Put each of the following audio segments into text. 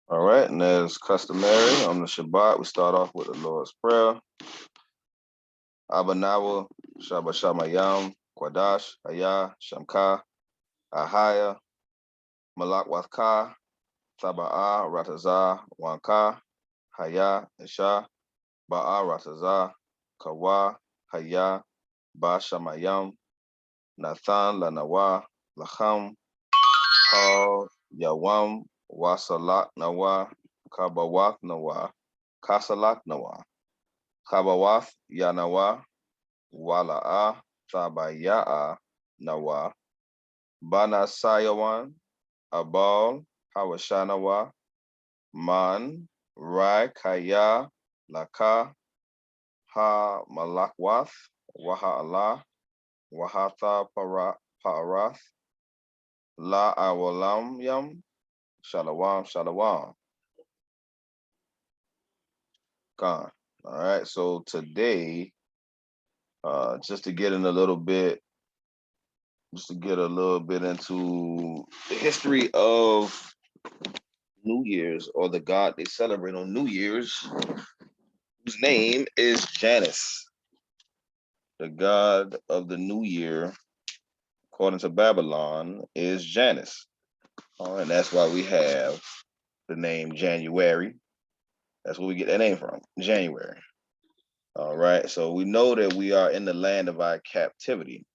All right, and as customary on the Shabbat, we start off with the Lord's Prayer. Abanawa, Shabbat Shamayam, Kwadash, Haya, Shamka, Ahaya, Malak Wathka, Taba'a, Rataza, Wanka, Haya, Isha, Ba'a, Rataza, Kawa, Haya, Ba Shamayam, Nathan, Lanawa, Lacham, Kal, Yawam, Wasalak Nawa, Kabawak Nawa, Kasalak Nawa, Kabawath Yanawa, Wala'a, Tabaya'a Nawa, Bana Sayawan, Abal, Hawashanawa, Man, Rai Kaya, Laka, Ha Malakwath, Waha Allah, Wahatha Parath, La Awalam Yam, Shalawam, Shalawam. Gone. All right. So today, just to get in a little bit, just to get a little bit into the history of New Year's or the god they celebrate on New Year's, whose name is Janus, the god of the New Year, according to Babylon, is Janus. And that's why we have the name January. That's where we get that name from, January. All right. So we know that we are in the land of our captivity,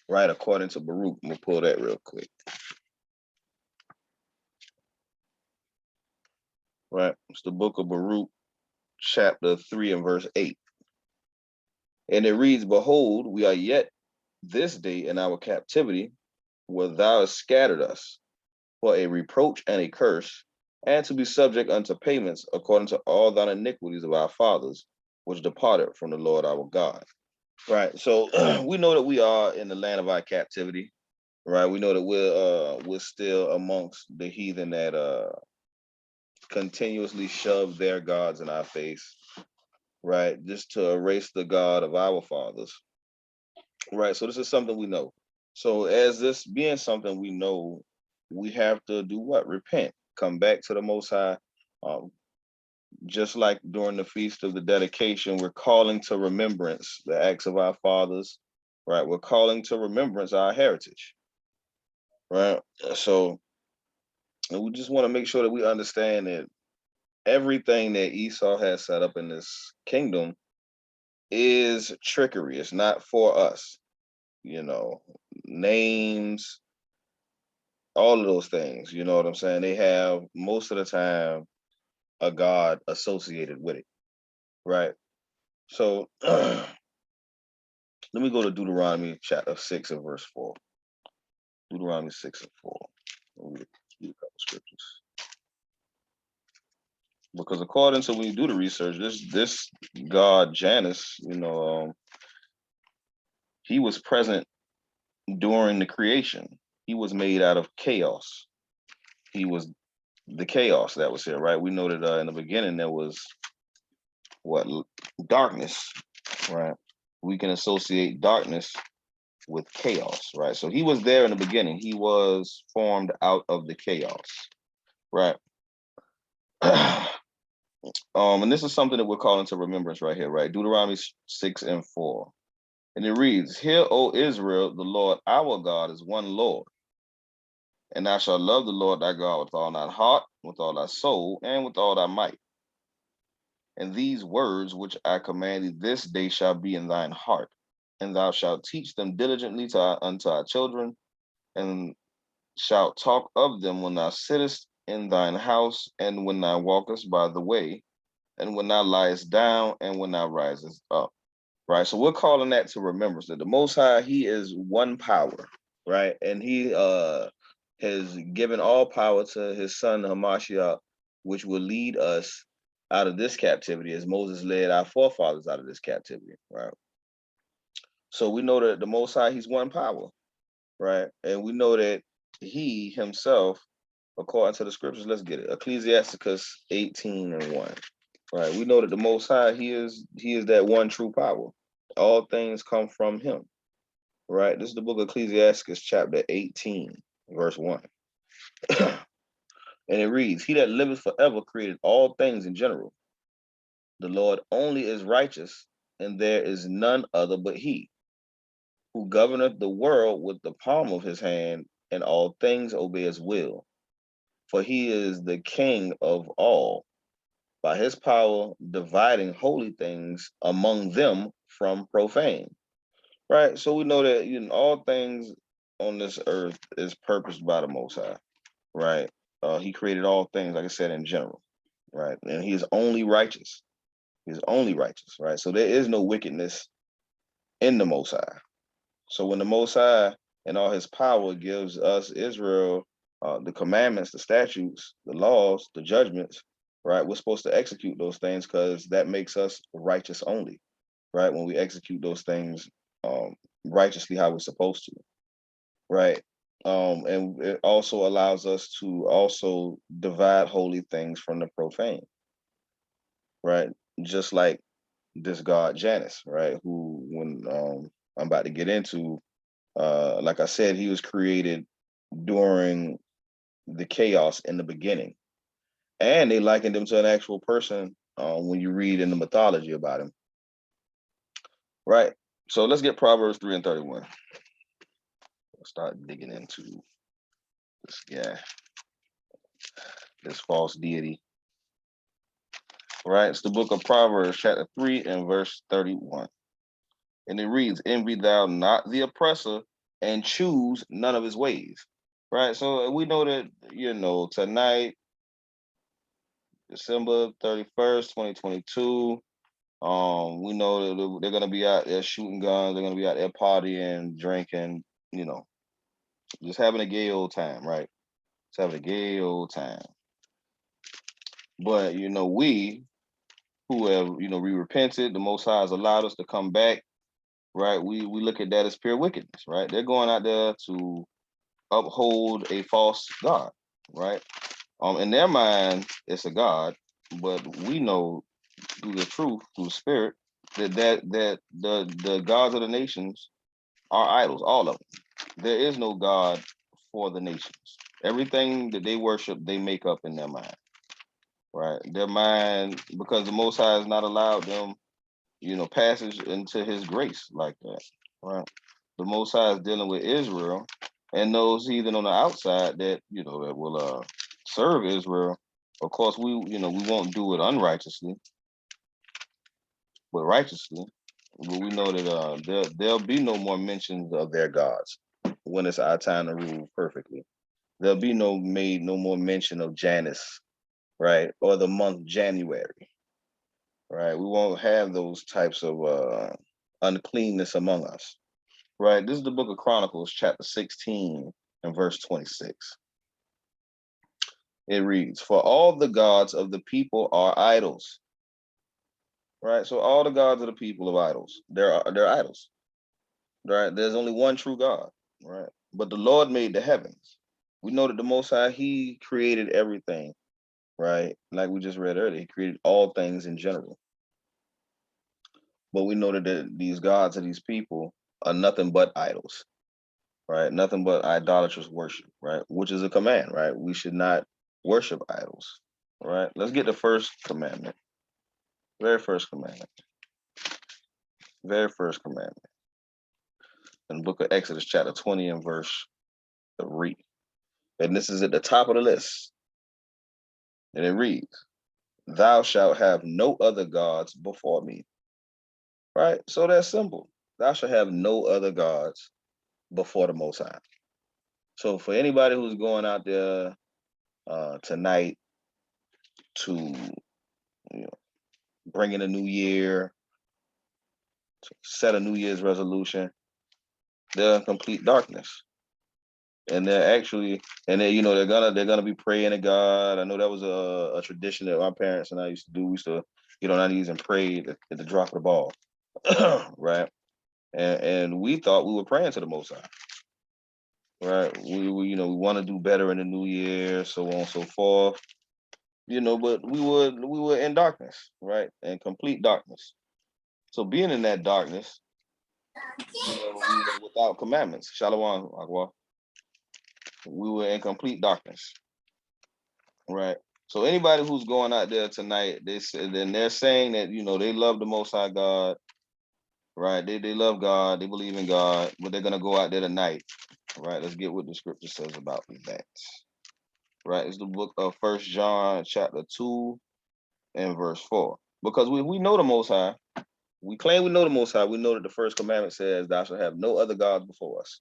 right? According to Baruch. I'm going to pull that real quick. Right. It's the book of Baruch, chapter 3 and verse 8. And it reads, Behold, we are yet this day in our captivity, where thou hast scattered us for a reproach and a curse, and to be subject unto payments according to all thine iniquities of our fathers, which departed from the Lord our God. Right. So we know that we are in the land of our captivity. Right. We know that we're still amongst the heathen that continuously shove their gods in our face. Right. Just to erase the God of our fathers. Right. So this is something we know. So as this being something we know, we have to do what? Repent. Come back to the Most High. Um, just like during the feast of the dedication, we're calling to remembrance the acts of our fathers. Right. We're calling to remembrance our heritage. Right. So we just want to make sure that we understand that everything that Esau has set up in this kingdom is trickery. It's not for us. Names, all of those things. You know what I'm saying? They have most of the time a god associated with it, right? So let me go to Deuteronomy chapter 6 and verse 4. Deuteronomy 6 and 4. Read a couple scriptures. Because according to when you do the research, this god Janus, he was present during the creation. He was made out of chaos. He was the chaos that was here, right? We know that in the beginning there was what? Darkness, right? We can associate darkness with chaos, right? So he was there in the beginning. He was formed out of the chaos, right? And this is something that we're calling to remembrance right here, right? Deuteronomy 6 and 4. And it reads, Hear, O Israel, the Lord our God is one Lord. And thou shalt love the Lord thy God with all thy heart, with all thy soul, and with all thy might. And these words which I command thee this day shall be in thine heart, and thou shalt teach them diligently unto our children, and shalt talk of them when thou sittest in thine house, and when thou walkest by the way, and when thou liest down, and when thou risest up. Right. So we're calling that to remembrance that the Most High, He is one power, right? And He has given all power to His Son Hamashiach, which will lead us out of this captivity, as Moses led our forefathers out of this captivity, right? So we know that the Most High, He's one power, right? And we know that He Himself, according to the scriptures, let's get it. Ecclesiasticus 18 and 1. Right. We know that the Most High, He is that one true power. All things come from Him. Right. This is the book of Ecclesiasticus, chapter 18, verse 1. And it reads, he that liveth forever created all things in general. The Lord only is righteous, and there is none other but he, who governeth the world with the palm of his hand, and all things obey his will. For he is the king of all, by his power dividing holy things among them from profane. Right? So we know that all things on this earth is purposed by the Most High. Right? He created all things, like I said, in general. Right? And he is only righteous. He is only righteous. Right? So there is no wickedness in the Most High. So when the Most High and all his power gives us, Israel, the commandments, the statutes, the laws, the judgments, right? We're supposed to execute those things because that makes us righteous only, right? When we execute those things righteously how we're supposed to, right? And it also allows us to also divide holy things from the profane, right? Just like this god Janus, right? Who, when I'm about to get into, like I said, he was created during the chaos in the beginning, and they likened him to an actual person when you read in the mythology about him, right? So let's get Proverbs 3 and 31. Let's start digging into this guy, this false deity, right? It's the book of Proverbs, chapter 3 and verse 31. And it reads, envy thou not the oppressor, and choose none of his ways. Right. So we know that, tonight, December 31st, 2022, we know that they're gonna be out there shooting guns, they're gonna be out there partying, drinking, just having a gay old time, right? Just having a gay old time. But we who have, we repented, the Most High has allowed us to come back, right? We look at that as pure wickedness, right? They're going out there to uphold a false god, right? In their mind, it's a god, but we know through the truth, through the spirit, that the gods of the nations are idols, all of them. There is no God for the nations. Everything that they worship, they make up in their mind, right? Their mind, because the Most High has not allowed them, passage into His grace like that, right? The Most High is dealing with Israel and those heathen on the outside that that will serve Israel. Of course, we won't do it unrighteously, but righteously. But we know that there'll be no more mentions of their gods when it's our time to rule perfectly. There'll be no more mention of Janus, right, or the month January, right? We won't have those types of uncleanness among us, right? This is the book of Chronicles, chapter 16 and verse 26. It reads, "For all the gods of the people are idols." Right, so all the gods of the people are idols. They're idols. Right, there's only one true God. Right, but the Lord made the heavens. We know that the Most High, He created everything. Right, like we just read earlier, He created all things in general. But we know that these gods of these people are nothing but idols. Right, nothing but idolatrous worship. Right, which is a command. Right, we should not worship idols. Right, let's get the first commandment. Very first commandment. Very first commandment. In the book of Exodus, chapter 20 and verse 3. And this is at the top of the list. And it reads, "Thou shalt have no other gods before me." Right? So that's simple. Thou shalt have no other gods before the Most High. So for anybody who's going out there tonight to bring in a new year, to set a New Year's resolution, they're in complete darkness. And they're actually, and they, they're gonna be praying to God. I know that was a tradition that my parents and I used to do. We used to get on our knees and pray at the drop of the ball, right? And we thought we were praying to the Most High, right? We we want to do better in the new year, so on and so forth, But we were in darkness, right? In complete darkness. So being in that darkness, we were without commandments. Shalom, Agua. We were in complete darkness. right? So anybody who's going out there tonight, then they're saying that they love the Most High God, right? They love God, they believe in God, but they're gonna go out there tonight, right? Let's get what the scripture says about that, right? It's the book of First John, chapter 2 and verse 4. Because we know the Most High, we claim we know the Most High. We know that the first commandment says, "Thou shalt have no other gods before us,"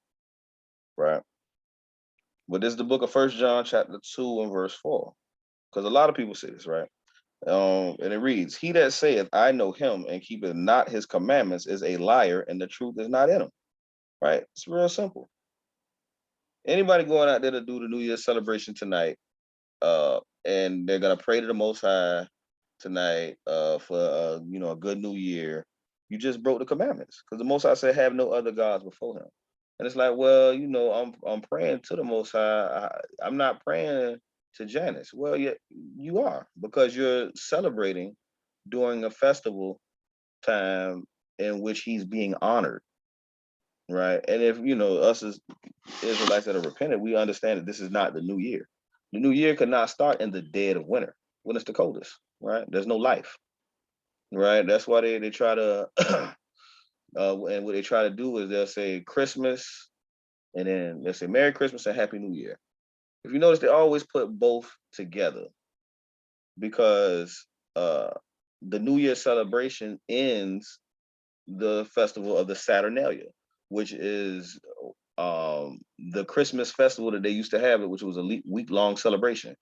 right? But this is the book of First John, chapter 2 and verse 4. Because a lot of people say this, right? And it reads, "He that saith, I know him, and keepeth not his commandments, is a liar, and the truth is not in him." Right? It's real simple. Anybody going out there to do the New Year's celebration tonight, and they're gonna pray to the Most High tonight, for a good New Year, you just broke the commandments, because the Most High said, "Have no other gods before Him." And it's like, well, I'm praying to the Most High. I'm not praying to Janus. Well, yeah, you are, because you're celebrating during a festival time in which he's being honored, right? And if us as Israelites that are repentant, we understand that this is not the new year. The new year could not start in the dead of winter when it's the coldest, right? There's no life, right? That's why they try to and what they try to do is they'll say Christmas, and then they'll say Merry Christmas and Happy New Year. If you notice, they always put both together, because the New Year celebration ends the festival of the Saturnalia, which is the Christmas festival that they used to have, which was a week-long celebration.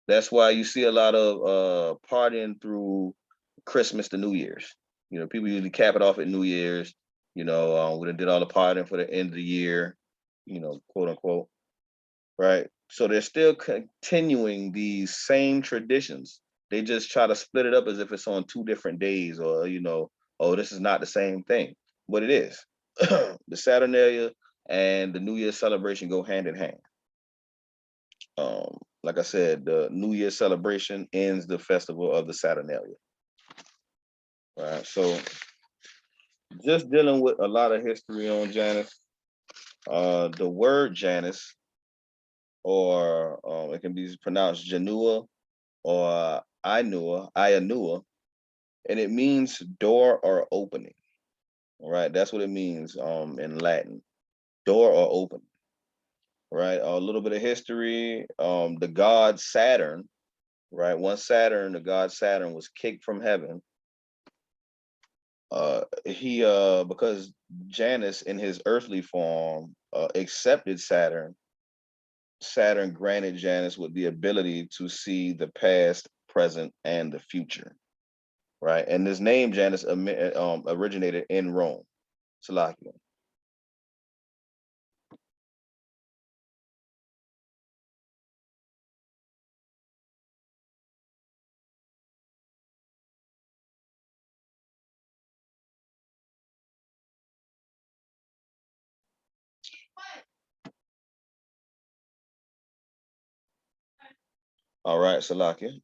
That's why you see a lot of partying through Christmas to New Year's. People usually cap it off at New Year's. We did all the partying for the end of the year, quote unquote, right? So they're still continuing these same traditions. They just try to split it up as if it's on two different days, or oh, this is not the same thing, but it is. The Saturnalia and the New Year's celebration go hand in hand. Like I said, the New Year's celebration ends the festival of the Saturnalia. Right. So just dealing with a lot of history on Janus. The word Janus, or it can be pronounced Janua or Ianua, and it means door or opening. Right. That's what it means in Latin, door or opening. Right. A little bit of history. The god Saturn, right? Once the god Saturn was kicked from heaven, he because Janus in his earthly form accepted Saturn. Saturn granted Janus with the ability to see the past, present, and the future, right? And this name Janus originated in Rome. Salakia. All right, Salakia.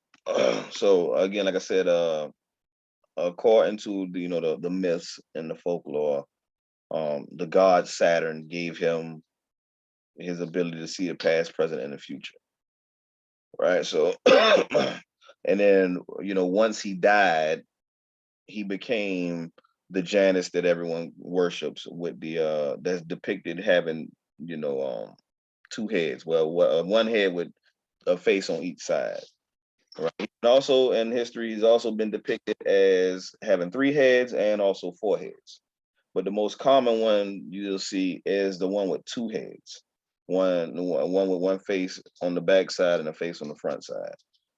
So again, like I said, according to the myths and the folklore, the god Saturn gave him his ability to see the past, present, and the future. Right. So, and then once he died, he became the Janus that everyone worships, with the that's depicted having two heads. Well, one head with a face on each side. Right. And also in history, he's also been depicted as having three heads and also four heads. But the most common one you'll see is the one with two heads, one with one face on the back side and a face on the front side,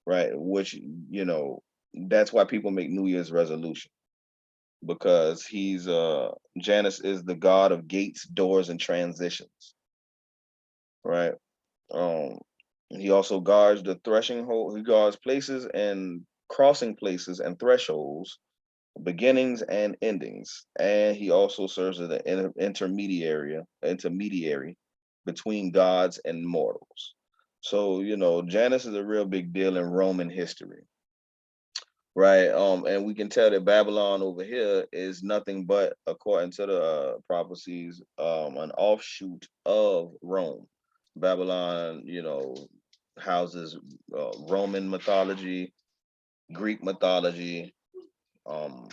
right? Which that's why people make New Year's resolution, because he's Janus is the god of gates, doors, and transitions, right? Um, he also guards the threshing hole. He guards places and crossing places and thresholds, beginnings and endings, and he also serves as an intermediary between gods and mortals. So Janus is a real big deal in Roman history, right? And we can tell that Babylon over here is nothing but, according to the prophecies, an offshoot of Rome. Babylon, houses Roman mythology, Greek mythology, um,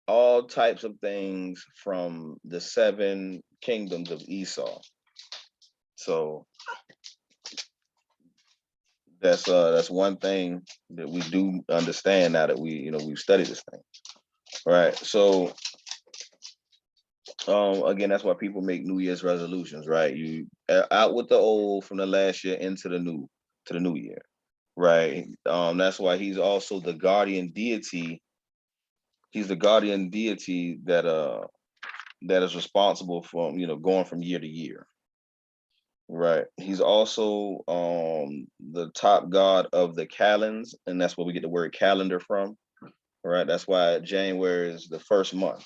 all types of things from the 7 kingdoms of Esau. So that's one thing that we do understand now that we've studied this thing, right? So again, that's why people make New Year's resolutions, right? You out with the old from the last year into the new year, right? That's why he's also the guardian deity. He's the guardian deity that is responsible for going from year to year, right? He's also the top god of the calends, and that's where we get the word calendar from, right? That's why January is the first month,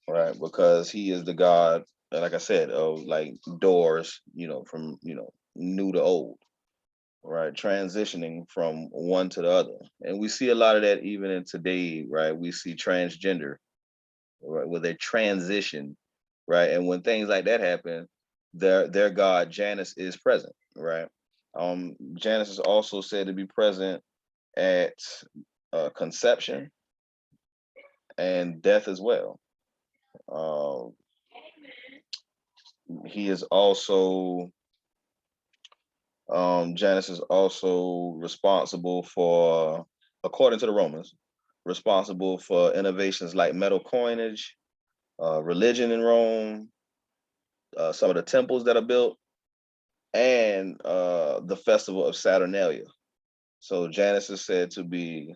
right? Because he is the god, like I said, of like doors, from new to old, right? Transitioning from one to the other. And we see a lot of that even in today, right? We see transgender, right, where they transition, right? And when things like that happen, their god Janus is present, right? Janus is also said to be present at conception and death as well. Um, he is also Janus is also responsible for, according to the Romans, responsible for innovations like metal coinage, religion in Rome, some of the temples that are built, and the festival of Saturnalia. So Janus is said to be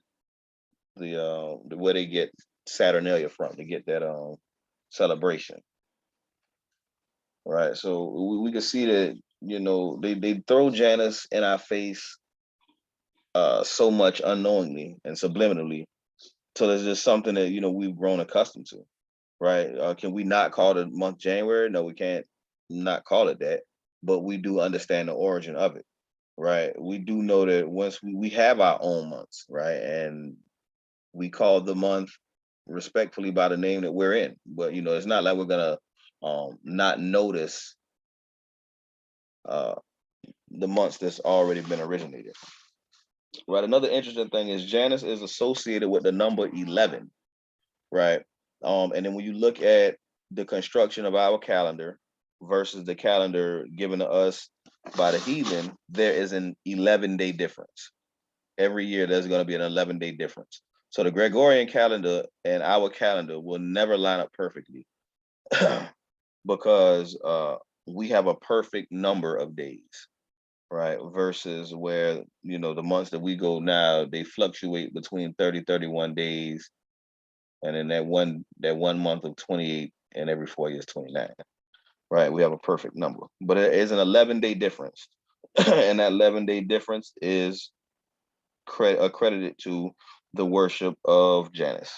the where they get Saturnalia from, to get that celebration, right? So we can see that they throw Janus in our face so much unknowingly and subliminally, so it's just something that we've grown accustomed to, right? Can we not call the month January? No, we can't not call it that, but we do understand the origin of it, right? We do know that once we have our own months, right, and we call the month respectfully by the name that we're in, but it's not like we're gonna not notice uh the months that's already been originated, right? Another interesting thing is Janus is associated with the number 11, right? And then when you look at the construction of our calendar versus the calendar given to us by the heathen, there is an 11-day difference. Every year there's going to be an 11-day difference. So the Gregorian calendar and our calendar will never line up perfectly because we have a perfect number of days, right? Versus where, the months that we go now, they fluctuate between 30, 31 days. And then that one month of 28, and every 4 years, 29, right? We have a perfect number, but it is an 11-day difference. And that 11-day difference is accredited to the worship of Janus,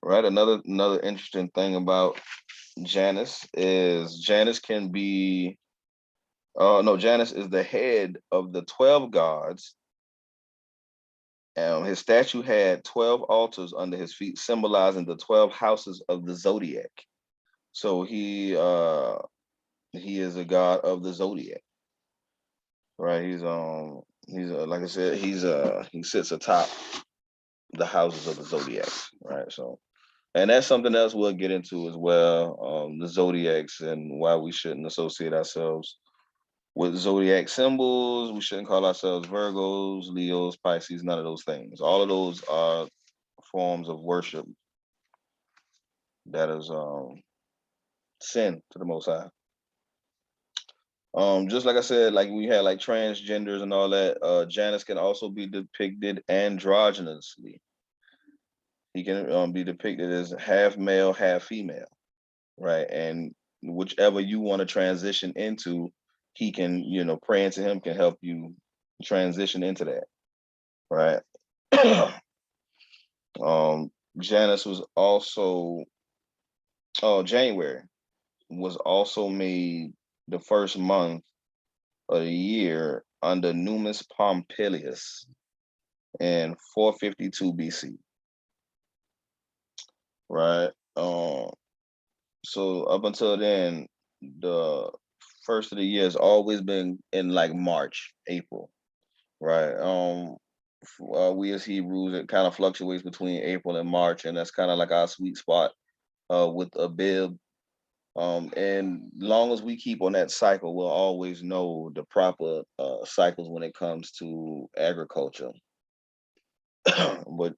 right? Another interesting thing about Janus is Janus can be no, Janus is the head of the 12 gods. His statue had 12 altars under his feet, symbolizing the 12 houses of the zodiac. So he is a god of the zodiac, right? He's like I said, he sits atop the houses of the zodiac, right? So, and that's something else we'll get into as well, the zodiacs and why we shouldn't associate ourselves with zodiac symbols. We shouldn't call ourselves Virgos, Leos, Pisces, none of those things. All of those are forms of worship that is sin to the Most High. Just like I said, like we had like transgenders and all that, Janus can also be depicted androgynously. He can be depicted as half male, half female, right? And whichever you want to transition into, he can, praying to him can help you transition into that, right? Janus was also, January was also made the first month of the year under Numus Pompilius in 452 BC, right? So up until then, the first of the year has always been in like March, April, right? We as Hebrews, it kind of fluctuates between April and March, and that's kind of like our sweet spot with Abib. And long as we keep on that cycle, we'll always know the proper cycles when it comes to agriculture. But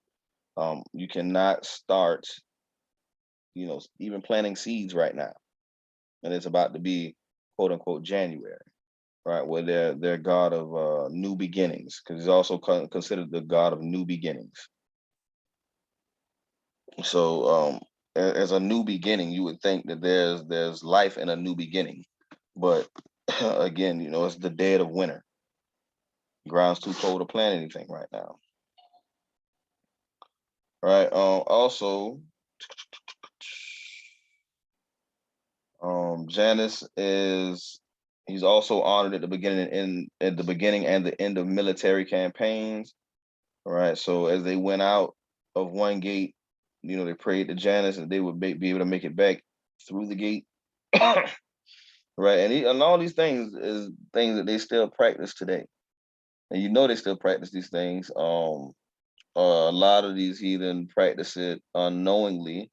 you cannot start, even planting seeds right now, and it's about to be quote unquote January, right? Where they're God of new beginnings, because he's also considered the God of new beginnings. So as a new beginning, you would think that there's life in a new beginning, but again, it's the dead of winter. Ground's too cold to plant anything right now. Right. Also, Janus he's also honored at the beginning and the end of military campaigns. All right. So as they went out of one gate, they prayed to Janus and they would be able to make it back through the gate. Right. And all these things is things that they still practice today. And they still practice these things. A lot of these heathen practice it unknowingly,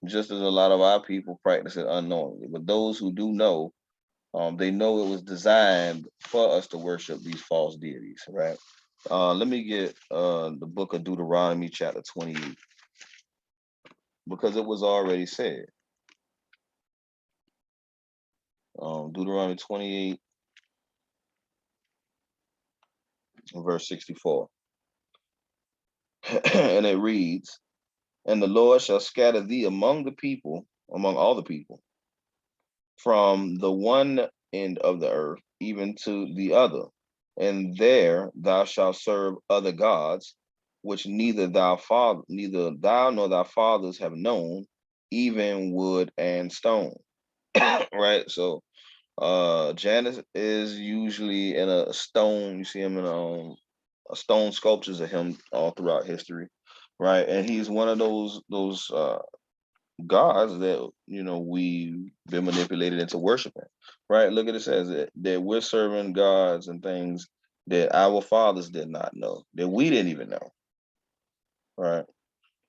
just as a lot of our people practice it unknowingly. But those who do know, they know it was designed for us to worship these false deities, right? Let me get the book of Deuteronomy chapter 28, because it was already said. Deuteronomy 28, verse 64. And it reads, "And the Lord shall scatter thee among all the people, from the one end of the earth even to the other, and there thou shalt serve other gods, which neither thou nor thy fathers have known, even wood and stone." Right. So Janus is usually in a stone. You see him in a stone sculptures of him all throughout history, right? And he's one of those gods that we've been manipulated into worshiping, right? Look at it, says that we're serving gods and things that our fathers did not know, that we didn't even know, right?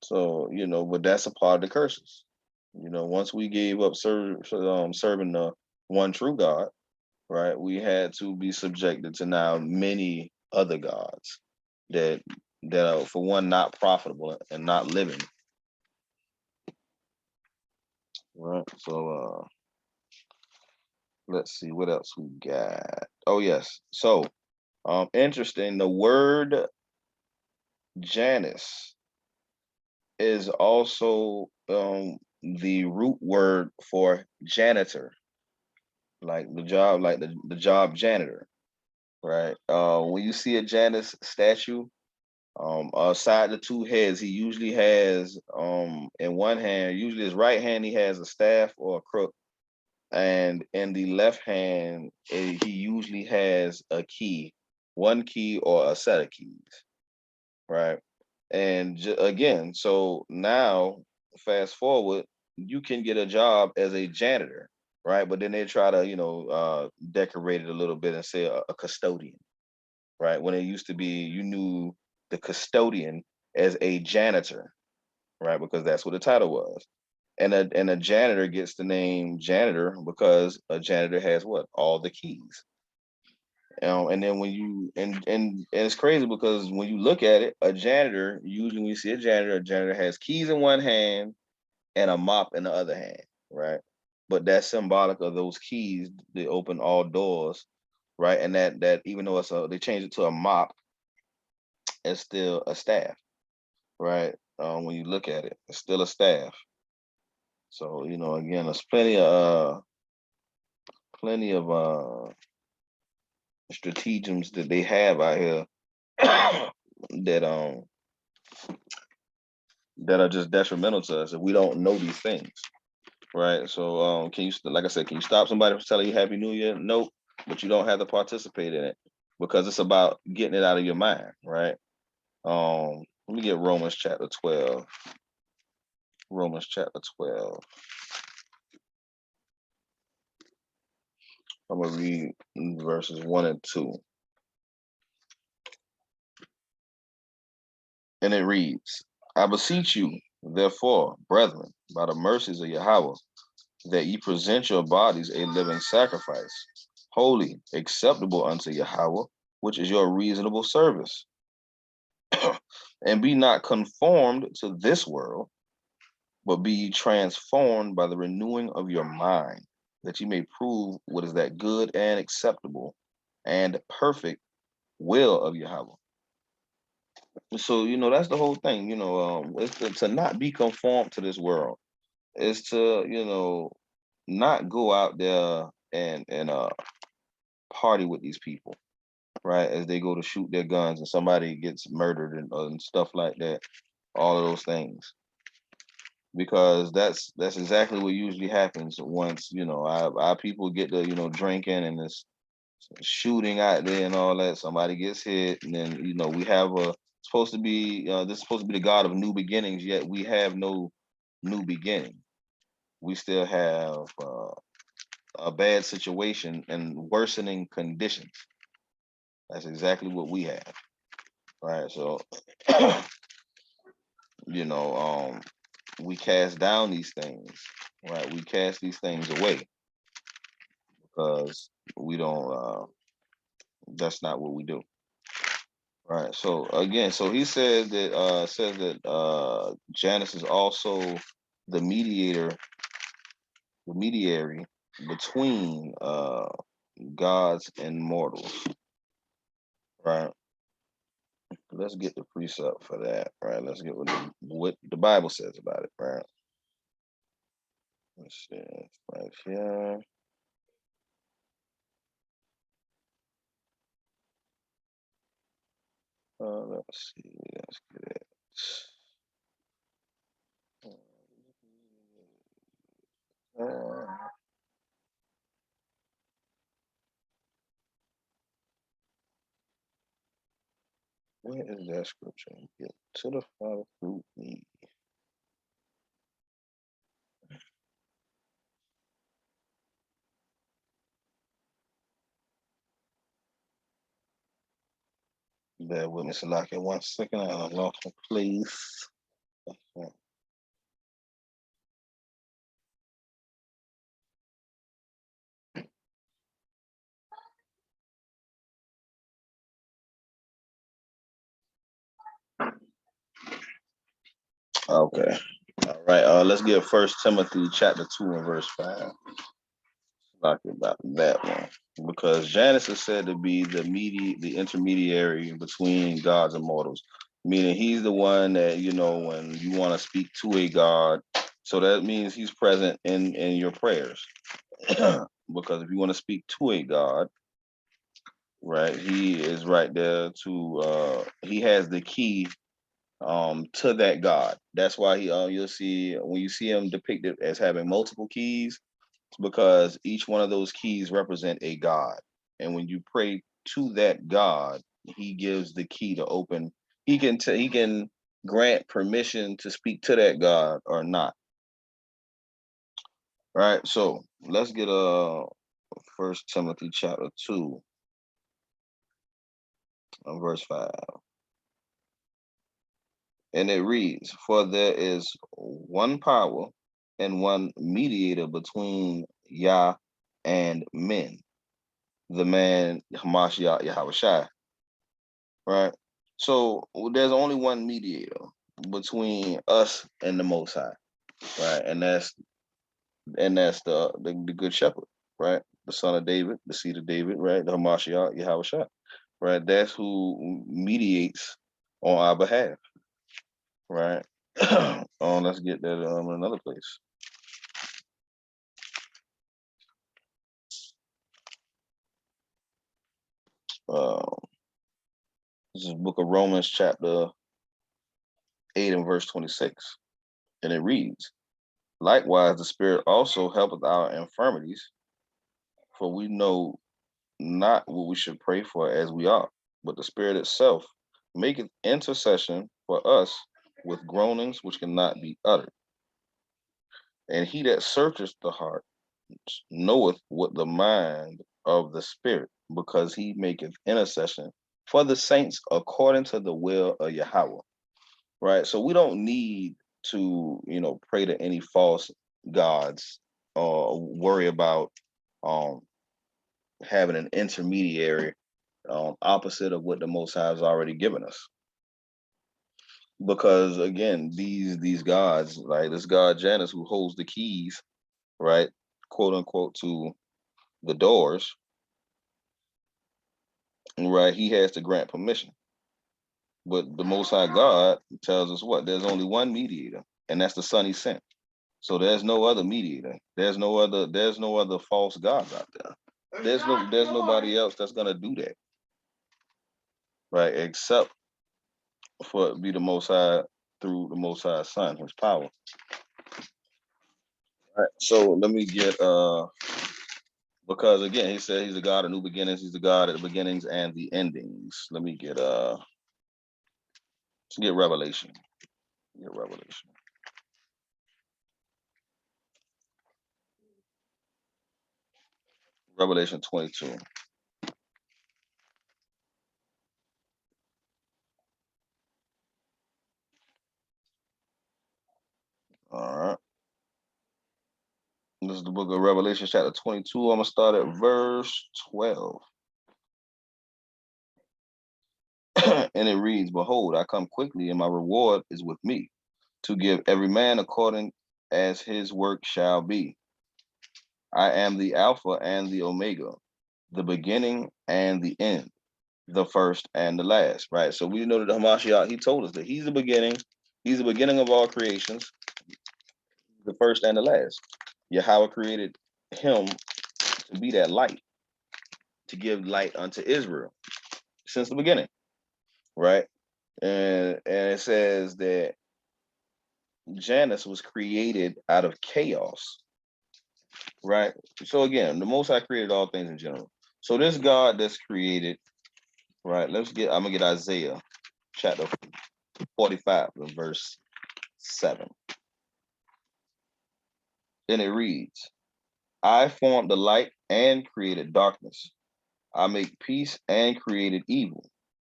So but that's a part of the curses. Once we gave up serving the one true God, right, we had to be subjected to now many other gods that are, for one, not profitable and not living, right? So let's see what else we got. Oh yes. So interesting. The word Janus is also the root word for janitor, like the job janitor, right? When you see a Janus statue, aside the two heads, he usually has in one hand, usually his right hand, he has a staff or a crook, and in the left hand, he usually has a key, one key or a set of keys, right? And again, so now fast forward, you can get a job as a janitor, right? But then they try to, decorate it a little bit and say a custodian, right? When it used to be, you knew the custodian as a janitor, right? Because that's what the title was. And a janitor gets the name janitor because a janitor has what? All the keys. And then and it's crazy because when you look at it, a janitor, usually when you see a janitor has keys in one hand and a mop in the other hand, right? But that's symbolic of those keys. They open all doors, right? And that even though they changed it to a mop, it's still a staff, right? When you look at it, it's still a staff. So again, there's plenty of stratagems that they have out here that that are just detrimental to us if we don't know these things, right? So can you, like I said, can you stop somebody from telling you Happy New Year? Nope, but you don't have to participate in it because it's about getting it out of your mind, right? Let me get Romans chapter 12. Romans chapter 12. I'm going to read verses 1 and 2. And it reads, I beseech you, therefore, brethren, by the mercies of Yahweh, that ye present your bodies a living sacrifice, holy, acceptable unto Yahweh, which is your reasonable service. And be not conformed to this world, but be ye transformed by the renewing of your mind, that ye may prove what is that good and acceptable and perfect will of Yahweh. So, that's the whole thing, it's to not be conformed to this world. It's to, not go out there and party with these people, right? As they go to shoot their guns and somebody gets murdered and stuff like that, all of those things. Because that's exactly what usually happens once, our people get to, drinking and this shooting out there and all that. Somebody gets hit, and then, we have supposed to be, this is supposed to be the God of new beginnings, yet we have no new beginning. We still have a bad situation and worsening conditions. That's exactly what we have, right? So, we cast down these things, right? We cast these things away because we don't. That's not what we do, right? So again, so he said that says that Janus is also the mediator, the mediary between gods and mortals, right? Let's get the precept for that, right? Let's get what the Bible says about it, right? Let's see, right here. Let's see. Let's get it. Where is that scripture? Get to the Father through me. Bear with me, Salaki. 1 second. I lost my place. Okay. All right. Let's get 1 Timothy chapter 2 and verse 5. Talking about that one. Because Janus is said to be the intermediary between gods and mortals. Meaning he's the one that, when you want to speak to a god, so that means he's present in your prayers. Because if you want to speak to a god, right, he is right there he has the key to that god. That's why you'll see when you see him depicted as having multiple keys, because each one of those keys represent a god, and when you pray to that god, he gives the key to open. He can grant permission to speak to that god or not, right? So let's get 1 Timothy chapter 2 verse 5. And it reads, for there is one power and one mediator between Yah and men, the man Hamashiach Yahushua, right? So there's only one mediator between us and the Most High, right? And that's the Good Shepherd, right? The son of David, the seed of David, right? The Hamashiach Yahushua, right? That's who mediates on our behalf, right? Let's get that in another place. This is book of Romans chapter 8 and verse 26. And it reads, likewise, the Spirit also helpeth our infirmities, for we know not what we should pray for as we ought, but the Spirit itself maketh intercession for us with groanings which cannot be uttered. And he that searcheth the heart knoweth what the mind of the Spirit, because he maketh intercession for the saints according to the will of Yahweh. Right. So we don't need to, pray to any false gods or worry about um having an intermediary opposite of what the Most High has already given us. Because again, these gods, like this god Janus, who holds the keys, right, quote unquote, to the doors, right, he has to grant permission. But the Most High God tells us what? There's only one mediator, and that's the Son he sent. So there's no other mediator. There's no other false gods out there. There's nobody else that's gonna do that, right? Except for it be the Most High through the Most High Son, his power. All right. So let me get because again he said he's the God of new beginnings, he's the God of the beginnings and the endings. Let me get let's get Revelation. Get Revelation. Revelation 22. All right. This is the book of Revelation, chapter 22. I'm going to start at verse 12. And it reads, "Behold, I come quickly, and my reward is with me, to give every man according as his work shall be. I am the Alpha and the Omega, the beginning and the end, the first and the last." Right? So we know that the Hamashiach, he told us that he's the beginning of all creations, the first and the last. Yahweh created him to be that light, to give light unto Israel since the beginning, right? And it says that Janus was created out of chaos, right? So again, the Most High created all things in general. So this God that's created, right? I'm gonna get Isaiah chapter 45 and verse 7. And it reads, "I formed the light and created darkness. I make peace and created evil.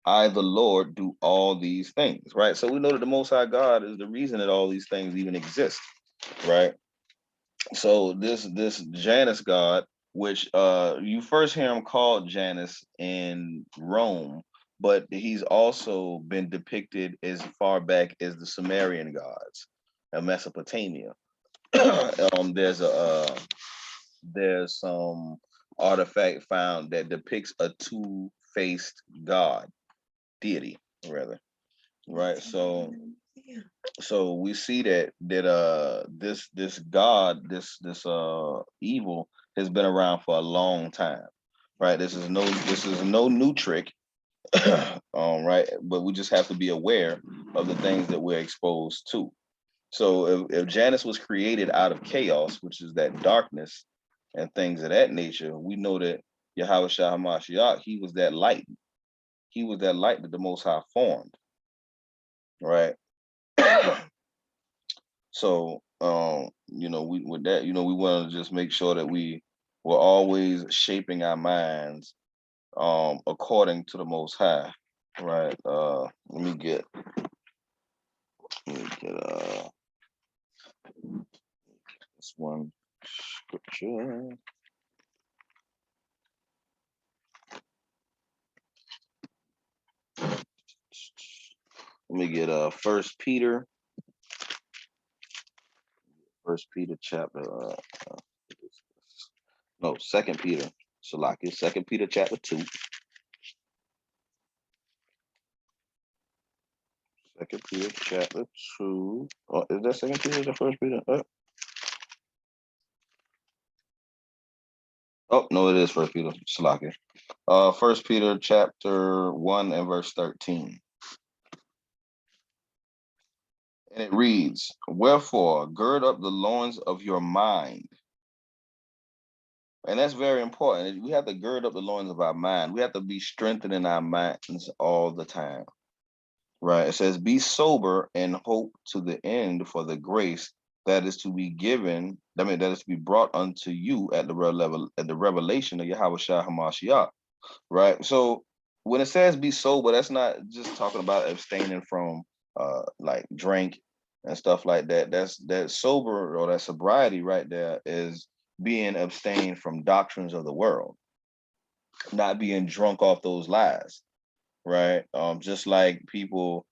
I, the Lord, do all these things," right? So we know that the Most High God is the reason that all these things even exist, right? So this Janus God, which you first hear him called Janus in Rome, but he's also been depicted as far back as the Sumerian gods of Mesopotamia. There's some artifact found that depicts a two-faced god, deity rather, right? So we see that this god, this evil has been around for a long time, right? This is no new trick. Right, but we just have to be aware of the things that we're exposed to. So if Janus was created out of chaos, which is that darkness and things of that nature, we know that Yahweh Shah Hamashiach, he was that light. He was that light that the Most High formed, right? So, we with that, we want to just make sure that we were always shaping our minds according to the Most High, right? Let me get this one scripture. Let me get First Peter chapter no, Second Peter, Salaki, Second Peter chapter 2. Second Peter chapter 2. Oh, is that Second Peter or the First Peter? Oh no, it is First Peter, Salaki. First Peter chapter 1 and verse 13. And it reads, "Wherefore gird up the loins of your mind." And that's very important. We have to gird up the loins of our mind. We have to be strengthening our minds all the time. Right. It says, "Be sober and hope to the end for the grace that is to be given, I mean, that is to be brought unto you at the level, at the revelation of Yahweh Shah Hamashiach, right? So when it says be sober, that's not just talking about abstaining from like drink and stuff like that. That's that sober, or that sobriety right there, is being abstained from doctrines of the world, not being drunk off those lies, right? Just like people,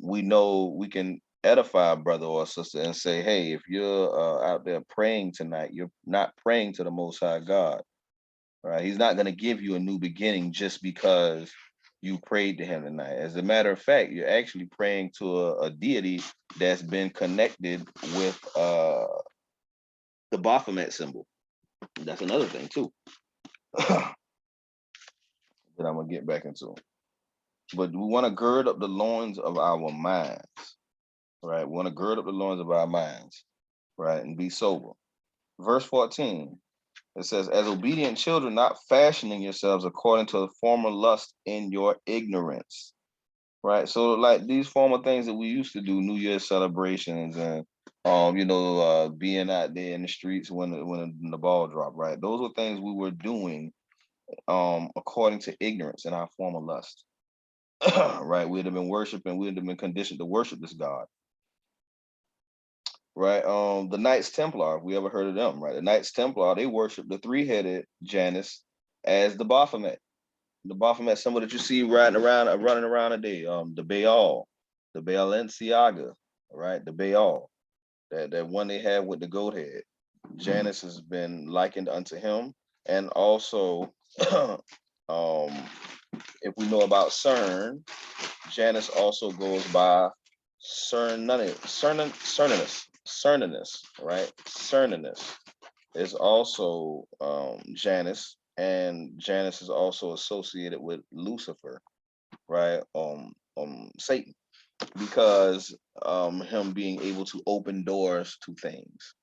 we know we can edify a brother or a sister and say, hey, if you're out there praying tonight, you're not praying to the Most High God, right? He's not going to give you a new beginning just because you prayed to him tonight. As a matter of fact, you're actually praying to a deity that's been connected with the Baphomet symbol. That's another thing too that I'm gonna get back into. But we want to gird up the loins of our minds, right? We want to gird up the loins of our minds, right? And be sober. Verse 14, it says, as obedient children, not fashioning yourselves according to the former lust in your ignorance, right? So like these former things that we used to do, New Year's celebrations and being out there in the streets when the ball dropped, right? Those were things we were doing according to ignorance in our former lust. Right? We'd have been worshiping, we'd have been conditioned to worship this God. Right. The Knights Templar, if we ever heard of them, right? The Knights Templar, they worship the three-headed Janus as the Baphomet. The Baphomet symbol that you see running around today. The Baal, the Balenciaga, right? The Baal, that one they have with the goat head. Janus has been likened unto him. And also, if we know about CERN, Janus also goes by Cernunnos, right? Cernunnos is also Janus, and Janus is also associated with Lucifer, right? Satan, because him being able to open doors to things,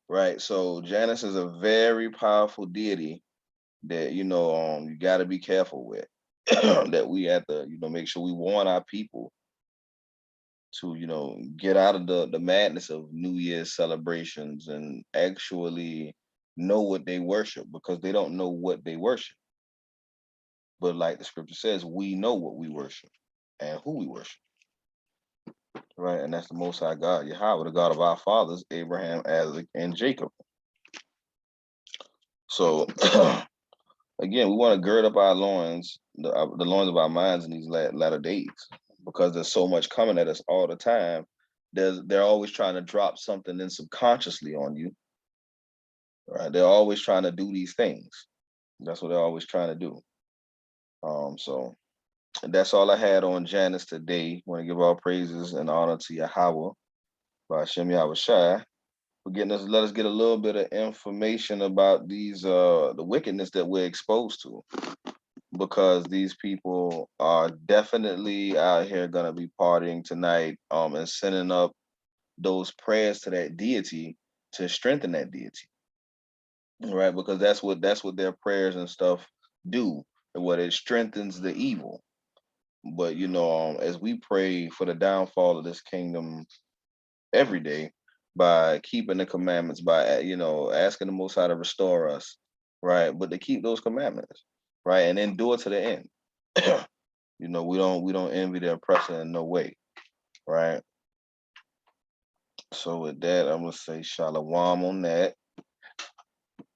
right? So Janus is a very powerful deity that you got to be careful with. That we have to make sure we warn our people to get out of the madness of New Year's celebrations and actually know what they worship, because they don't know what they worship. But like the scripture says, we know what we worship and who we worship, right? And that's the Most High God, Yahweh, the God of our fathers, Abraham, Isaac, and Jacob. So again, we want to gird up our loins, the loins of our minds in these latter days, because there's so much coming at us all the time. They're always trying to drop something in subconsciously on you, right? They're always trying to do these things. That's what they're always trying to do. So that's all I had on Janus today. Want to give all praises and honor to Yahweh, by Hashem Yahweh Shai, for let us get a little bit of information about these the wickedness that we're exposed to, because these people are definitely out here gonna be partying tonight, and sending up those prayers to that deity to strengthen that deity, right? Because that's what their prayers and stuff do, and what it strengthens the evil. But as we pray for the downfall of this kingdom every day, by keeping the commandments, by asking the Most High to restore us, right? But to keep those commandments, right, and endure to the end. We don't envy the oppressor in no way, right? So with that, I'm gonna say shalom on that.